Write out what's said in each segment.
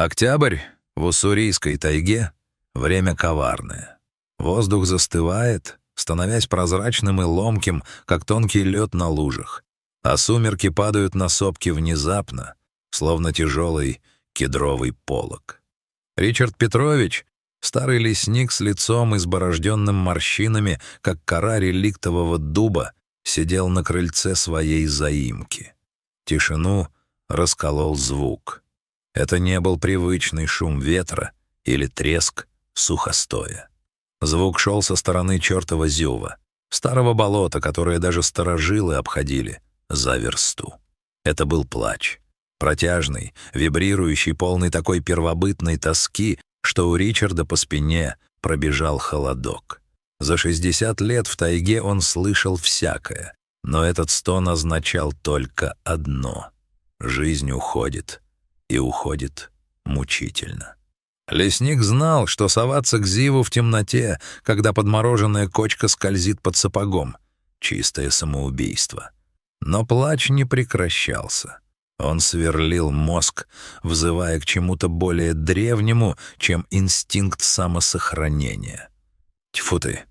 Октябрь в уссурийской тайге — время коварное. Воздух застывает, становясь прозрачным и ломким, как тонкий лед на лужах, а сумерки падают на сопки внезапно, словно тяжелый кедровый полог. Ричард Петрович, старый лесник с лицом изборожденным морщинами, как кора реликтового дуба, сидел на крыльце своей заимки. Тишину расколол звук. Это не был привычный шум ветра или треск сухостоя. Звук шел со стороны чертова зюва, старого болота, которое даже старожилы обходили за версту. Это был плач. Протяжный, вибрирующий, полный такой первобытной тоски, что у Ричарда по спине пробежал холодок. За 60 лет в тайге он слышал всякое, но этот стон означал только одно — жизнь уходит, и уходит мучительно. Лесник знал, что соваться к зиву в темноте, когда подмороженная кочка скользит под сапогом — чистое самоубийство. Но плач не прекращался. Он сверлил мозг, взывая к чему-то более древнему, чем инстинкт самосохранения. «Тьфу ты,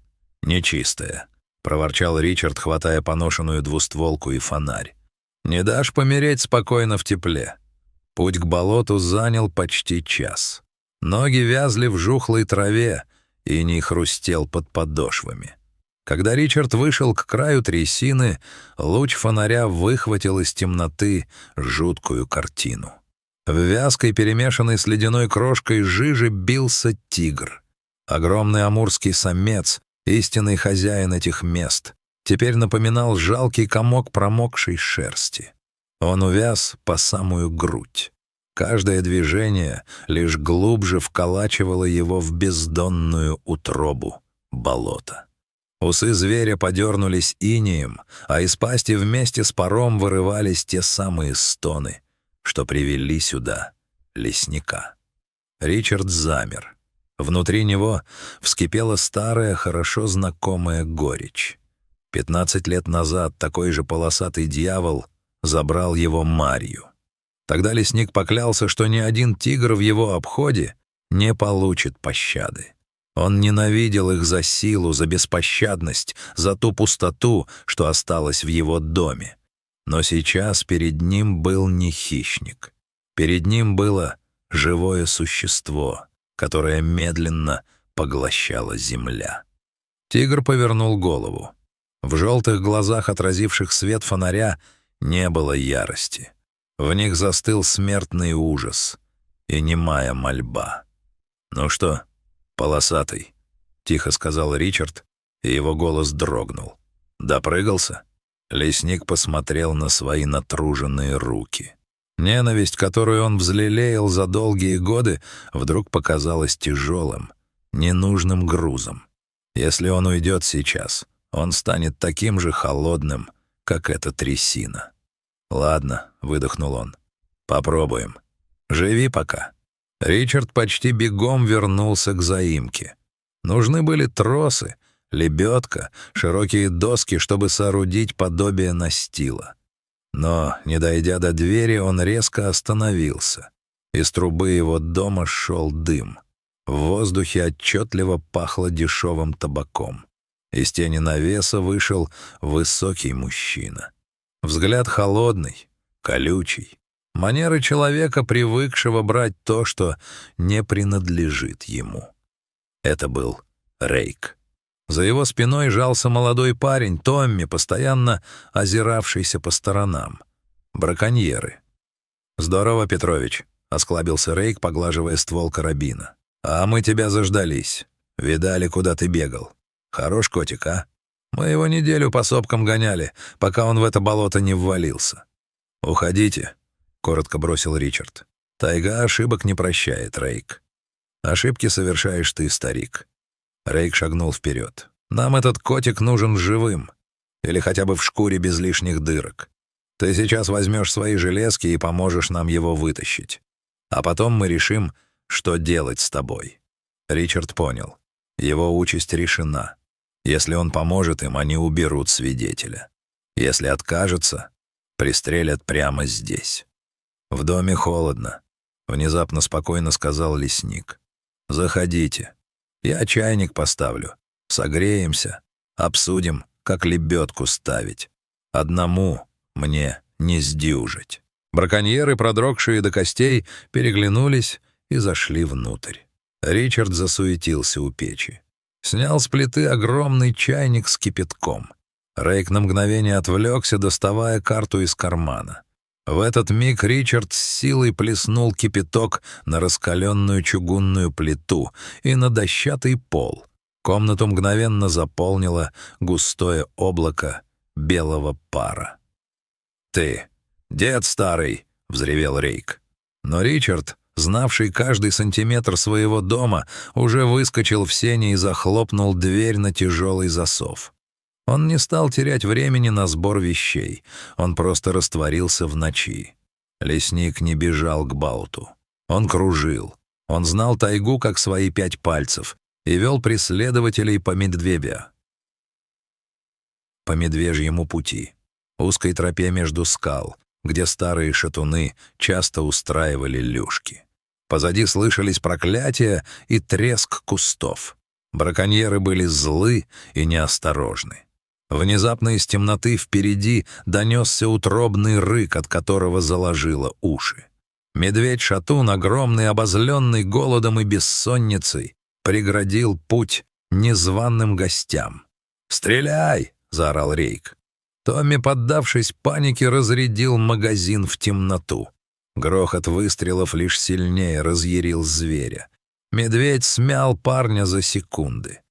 нечистое», — проворчал Ричард, хватая поношенную двустволку и фонарь. «Не дашь помереть спокойно в тепле». Путь к болоту занял почти час. Ноги вязли в жухлой траве, и иней хрустел под подошвами. Когда Ричард вышел к краю трясины, луч фонаря выхватил из темноты жуткую картину. В вязкой, перемешанной с ледяной крошкой жиже бился тигр. Огромный амурский самец, истинный хозяин этих мест, теперь напоминал жалкий комок промокшей шерсти. Он увяз по самую грудь. Каждое движение лишь глубже вколачивало его в бездонную утробу болота. Усы зверя подернулись инеем, а из пасти вместе с паром вырывались те самые стоны, что привели сюда лесника. Ричард замер. Внутри него вскипела старая, хорошо знакомая горечь. 15 лет назад такой же полосатый дьявол забрал его Марью. Тогда лесник поклялся, что ни один тигр в его обходе не получит пощады. Он ненавидел их за силу, за беспощадность, за ту пустоту, что осталась в его доме. Но сейчас перед ним был не хищник. Перед ним было живое существо, которое медленно поглощала земля. Тигр повернул голову. В желтых глазах, отразивших свет фонаря, не было ярости. В них застыл смертный ужас и немая мольба. «Ну что, полосатый?» — тихо сказал Ричард, и его голос дрогнул. «Допрыгался?» Лесник посмотрел на свои натруженные руки. Ненависть, которую он взлелеял за долгие годы, вдруг показалась тяжелым, ненужным грузом. Если он уйдет сейчас, он станет таким же холодным, как эта трясина. «Ладно», — выдохнул он, — «попробуем. Живи пока». Ричард почти бегом вернулся к заимке. Нужны были тросы, лебедка, широкие доски, чтобы соорудить подобие настила. Но, не дойдя до двери, он резко остановился. Из трубы его дома шел дым. В воздухе отчетливо пахло дешевым табаком. Из тени навеса вышел высокий мужчина. Взгляд холодный, колючий. Манеры человека, привыкшего брать то, что не принадлежит ему. Это был Рейк. За его спиной жался молодой парень, Томми, постоянно озиравшийся по сторонам. Браконьеры. «Здорово, Петрович», — осклабился Рейк, поглаживая ствол карабина. «А мы тебя заждались. Видали, куда ты бегал. Хорош котик, а? Мы его неделю по сопкам гоняли, пока он в это болото не ввалился». «Уходите», — коротко бросил Ричард. «Тайга ошибок не прощает, Рейк. Ошибки совершаешь ты, старик». Рейк шагнул вперед. «Нам этот котик нужен живым. Или хотя бы в шкуре без лишних дырок. Ты сейчас возьмешь свои железки и поможешь нам его вытащить. А потом мы решим, что делать с тобой». Ричард понял. Его участь решена. Если он поможет им, они уберут свидетеля. Если откажется, пристрелят прямо здесь. В доме холодно. — внезапно спокойно сказал лесник. «Заходите. Я чайник поставлю. Согреемся. Обсудим, как лебедку ставить. Одному мне не сдюжить». Браконьеры, продрогшие до костей, переглянулись и зашли внутрь. Ричард засуетился у печи. Снял с плиты огромный чайник с кипятком. Рейк на мгновение отвлекся, доставая карту из кармана. В этот миг Ричард с силой плеснул кипяток на раскаленную чугунную плиту и на дощатый пол. Комнату мгновенно заполнило густое облако белого пара. «Ты, дед старый!» — взревел Рейк. Но Ричард, знавший каждый сантиметр своего дома, уже выскочил в сени и захлопнул дверь на тяжелый засов. Он не стал терять времени на сбор вещей, он просто растворился в ночи. Лесник не бежал к Балту. Он кружил. Он знал тайгу как свои 5 пальцев и вел преследователей по медвежьему пути, узкой тропе между скал, где старые шатуны часто устраивали люшки. Позади слышались проклятия и треск кустов. Браконьеры были злы и неосторожны. Внезапно из темноты впереди донесся утробный рык, от которого заложило уши. Медведь-шатун, огромный, обозленный голодом и бессонницей, преградил путь незваным гостям. «Стреляй!» — заорал Рейк. Томми, поддавшись панике, разрядил магазин в темноту. Грохот выстрелов лишь сильнее разъярил зверя. Медведь смял парня за секунды.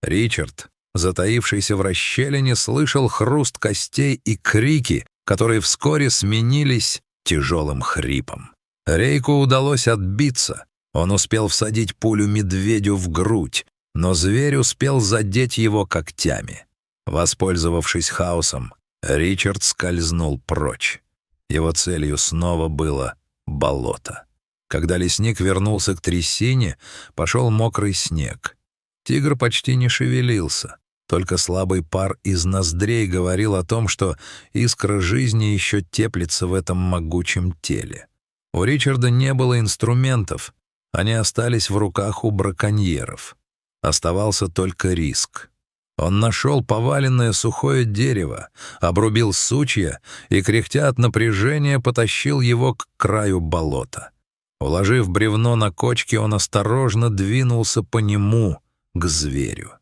Ричард, затаившийся в расщелине, слышал хруст костей и крики, которые вскоре сменились тяжелым хрипом. Рейку удалось отбиться. Он успел всадить пулю медведю в грудь, но зверь успел задеть его когтями. Воспользовавшись хаосом, Ричард скользнул прочь. Его целью снова было болото. Когда лесник вернулся к трясине, пошел мокрый снег. Тигр почти не шевелился. Только слабый пар из ноздрей говорил о том, что искра жизни еще теплится в этом могучем теле. У Ричарда не было инструментов, они остались в руках у браконьеров. Оставался только риск. Он нашел поваленное сухое дерево, обрубил сучья и, кряхтя от напряжения, потащил его к краю болота. Уложив бревно на кочке, он осторожно двинулся по нему к зверю.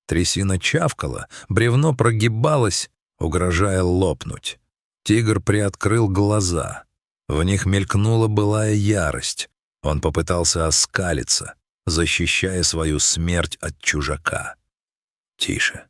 Трясина чавкала, бревно прогибалось, угрожая лопнуть. Тигр приоткрыл глаза. В них мелькнула былая ярость. Он попытался оскалиться, защищая свою смерть от чужака. «Тише,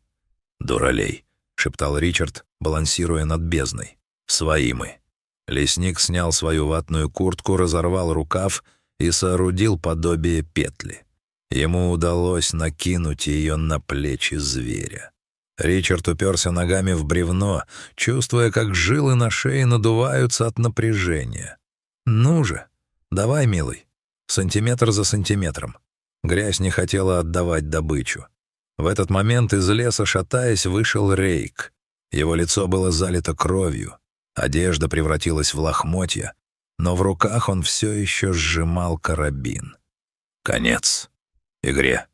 дуралей», — шептал Ричард, балансируя над бездной. «Свои мы». Лесник снял свою ватную куртку, разорвал рукав и соорудил подобие петли. Ему удалось накинуть ее на плечи зверя. Ричард уперся ногами в бревно, чувствуя, как жилы на шее надуваются от напряжения. «Ну же, давай, милый, сантиметр за сантиметром». Грязь не хотела отдавать добычу. В этот момент из леса, шатаясь, вышел Рейк. Его лицо было залито кровью, одежда превратилась в лохмотья, но в руках он все еще сжимал карабин. «Конец игре,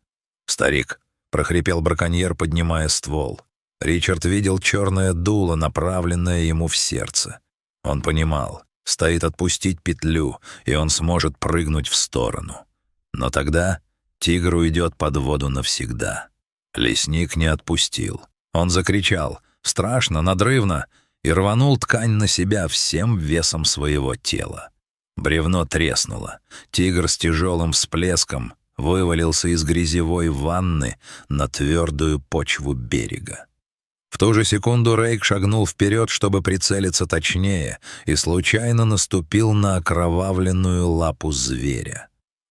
старик», — прохрипел браконьер, поднимая ствол. Ричард видел черное дуло, направленное ему в сердце. Он понимал, стоит отпустить петлю, и он сможет прыгнуть в сторону. Но тогда тигр уйдет под воду навсегда. Лесник не отпустил. Он закричал, страшно, надрывно, и рванул ткань на себя всем весом своего тела. Бревно треснуло. Тигр с тяжелым всплеском вывалился из грязевой ванны на твердую почву берега. В ту же секунду Рейк шагнул вперед, чтобы прицелиться точнее, и случайно наступил на окровавленную лапу зверя.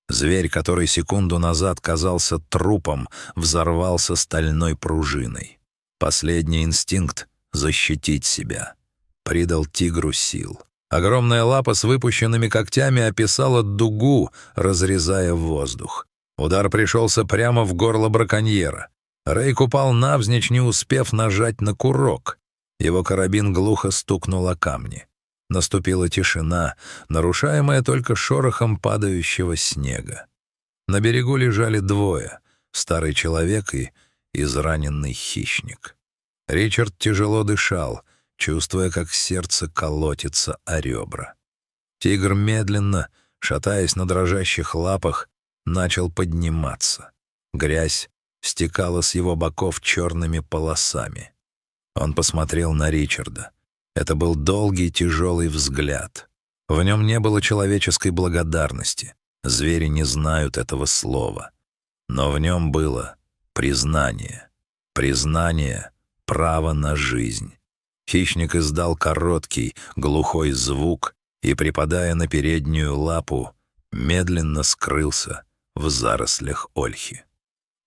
Зверь, который секунду назад казался трупом, взорвался стальной пружиной. Последний инстинкт — защитить себя — придал тигру сил. Огромная лапа с выпущенными когтями описала дугу, разрезая воздух. Удар пришелся прямо в горло браконьера. Рейк упал навзничь, не успев нажать на курок. Его карабин глухо стукнул о камни. Наступила тишина, нарушаемая только шорохом падающего снега. На берегу лежали двое — старый человек и израненный хищник. Ричард тяжело дышал, чувствуя, как сердце колотится о ребра. Тигр медленно, шатаясь на дрожащих лапах, начал подниматься. Грязь стекала с его боков черными полосами. Он посмотрел на Ричарда. Это был долгий, тяжелый взгляд. В нем не было человеческой благодарности. Звери не знают этого слова. Но в нем было признание. Признание права на жизнь. Хищник издал короткий, глухой звук и, припадая на переднюю лапу, медленно скрылся в зарослях ольхи.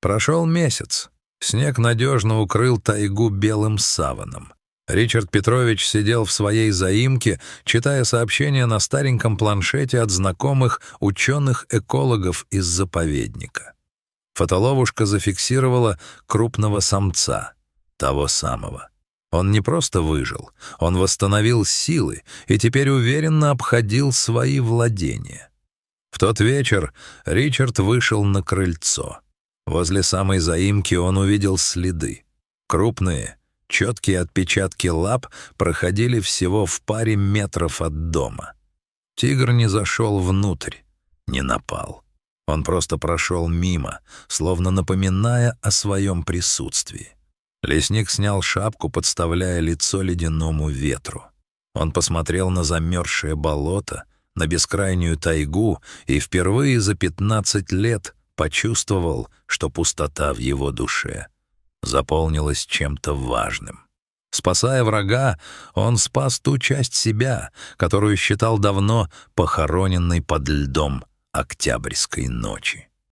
Прошел месяц. Снег надежно укрыл тайгу белым саваном. Ричард Петрович сидел в своей заимке, читая сообщения на стареньком планшете от знакомых ученых-экологов из заповедника. Фотоловушка зафиксировала крупного самца, того самого. Он не просто выжил, он восстановил силы и теперь уверенно обходил свои владения. В тот вечер Ричард вышел на крыльцо. Возле самой заимки он увидел следы. Крупные, четкие отпечатки лап проходили всего в паре метров от дома. Тигр не зашел внутрь, не напал. Он просто прошел мимо, словно напоминая о своем присутствии. Лесник снял шапку, подставляя лицо ледяному ветру. Он посмотрел на замерзшее болото, на бескрайнюю тайгу и впервые за 15 лет почувствовал, что пустота в его душе заполнилась чем-то важным. Спасая врага, он спас ту часть себя, которую считал давно похороненной под льдом октябрьской ночи.